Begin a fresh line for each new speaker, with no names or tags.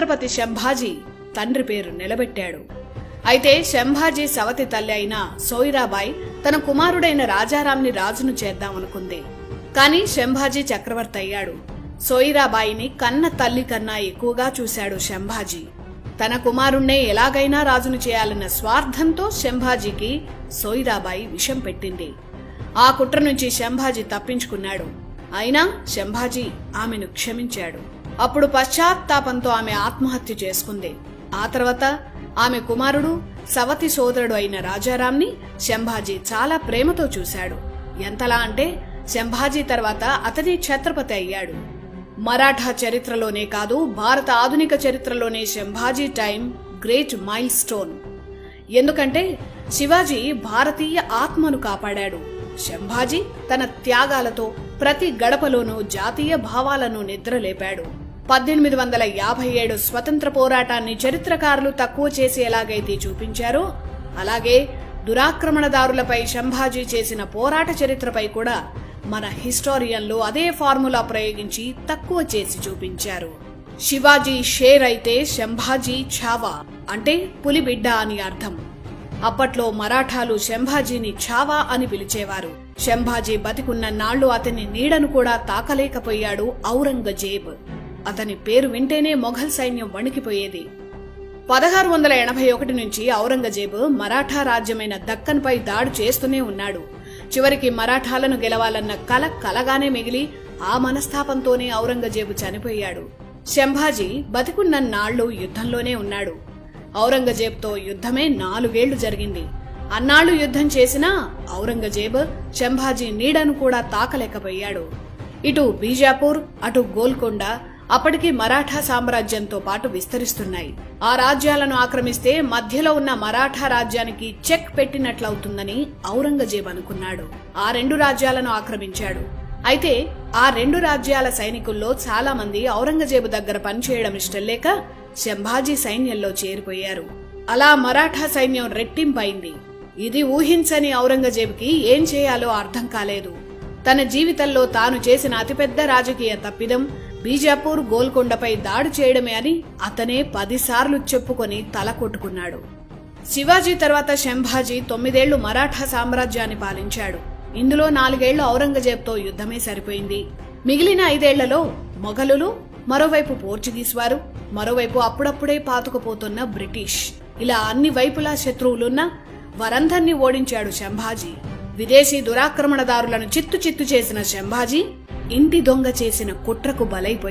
ఛత్రపతి శంభాజీ తండ్రి పేరు నిలబెట్టాడు. అయితే శంభాజీ సవతి తల్లి అయిన సోయిరాబాయి తన కుమారుడైన రాజారాంని రాజును చేద్దామనుకుంది. కాని శంభాజీ చక్రవర్తి అయ్యాడు. సోయిరాబాయిని కన్న తల్లి కన్నా ఎక్కువగా చూశాడు శంభాజీ. తన కుమారుణ్ణే ఎలాగైనా రాజును చేయాలన్న స్వార్థంతో శంభాజీకి సోయిరాబాయి విషం పెట్టింది. ఆ కుట్ర నుంచి శంభాజీ తప్పించుకున్నాడు. అయినా శంభాజీ ఆమెను క్షమించాడు. అప్పుడు పశ్చాత్తాపంతో ఆమె ఆత్మహత్య చేసుకుంది. ఆ తర్వాత ఆమె కుమారుడు సవతి సోదరుడు అయిన రాజారాంని శంభాజీ చాలా ప్రేమతో చూశాడు. ఎంతలా అంటే శంభాజీ తర్వాత అతని ఛత్రపతి అయ్యాడు. మరాఠా చరిత్రలోనే కాదు, భారత ఆధునిక చరిత్రలోనే Sambhaji time great mile stone. ఎందుకంటే శివాజీ భారతీయ ఆత్మను కాపాడాడు. శంభాజీ తన త్యాగాలతో ప్రతి గడపలోనూ జాతీయ భావాలను నిద్రలేపాడు. 1857 స్వతంత్ర పోరాటాన్ని చరిత్రకారులు తక్కువ చేసి ఎలాగైతే చూపించారో, అలాగే దురాక్రమణదారులపై శంభాజీ చేసిన పోరాట చరిత్రపై కూడా మన హిస్టోరియన్లు అదే ఫార్ములా ప్రయోగించి తక్కువ చేసి చూపించారు. శివాజీ షేర్ అయితే శంభాజీ ఛావా అంటే పులిబిడ్డ అని అర్థం. అప్పట్లో మరాఠాలు శంభాజీని ఛావా అని పిలిచేవారు. శంభాజీ బతికున్న నాళ్లు అతని నీడను కూడా తాకలేకపోయాడు ఔరంగజేబ్. అతని పేరు వింటేనే మొఘల్ సైన్యం వణికిపోయేది. 1681 నుంచి ఔరంగజేబు మరాఠా రాజ్యమైన దక్కన్పై దాడి చేస్తూనే ఉన్నాడు. చివరికి మరాఠాలను గెలవాలన్న కల కలగానే మిగిలి ఆ మనస్తాపంతోనే ఔరంగజేబు చనిపోయాడు. శంభాజీ బతికున్న నాళ్లు యుద్ధంలోనే ఉన్నాడు. ఔరంగజేబ్తో యుద్ధమే 4 ఏళ్లు జరిగింది. అన్నాళ్లు యుద్ధం చేసినా ఔరంగజేబ్ శంభాజీ నీడను కూడా తాకలేకపోయాడు. ఇటు బీజాపూర్, అటు గోల్కొండ అప్పటికి మరాఠా సామ్రాజ్యంతో పాటు విస్తరిస్తున్నాయి. ఆ రాజ్యాలను ఆక్రమిస్తే మధ్యలో ఉన్న మరాఠా రాజ్యానికి చెక్ పెట్టినట్లవుతుందని ఔరంగజేబ్ అనుకున్నాడు. ఆ 2 రాజ్యాలను ఆక్రమించాడు. అయితే ఆ 2 రాజ్యాల సైనికుల్లో చాలా మంది ఔరంగజేబు దగ్గర పనిచేయడం ఇష్టం లేక శంభాజీ సైన్యంలో చేరిపోయారు. అలా మరాఠా సైన్యం రెట్టింపైంది. ఇది ఊహించని ఔరంగజేబుకి ఏం చేయాలో అర్థం కాలేదు. తన జీవితంలో తాను చేసిన అతిపెద్ద రాజకీయ తప్పిదం బీజాపూర్, గోల్కొండపై దాడి చేయడమే అని అతనే 10 సార్లు చెప్పుకొని తల కొట్టుకున్నాడు. శివాజీ తర్వాత శంభాజీ 9 ఏళ్లు మరాఠా సామ్రాజ్యాన్ని పాలించాడు. ఇందులో 4 ఏళ్లు ఔరంగజేబ్తో యుద్ధమే సరిపోయింది. మిగిలిన 5 ఏళ్లలో మొఘలులు, మరోవైపు పోర్చుగీస్ వారు, మరోవైపు అప్పుడప్పుడే పాతుకుపోతున్న బ్రిటిష్, ఇలా అన్ని వైపులా శత్రువులున్నా వారందర్నీ ఓడించాడు శంభాజీ. విదేశీ దురాక్రమణదారులను చిత్తు చేసిన శంభాజీ ఇంటి దొంగ చేసిన కుట్రకు బలైపోయాడు.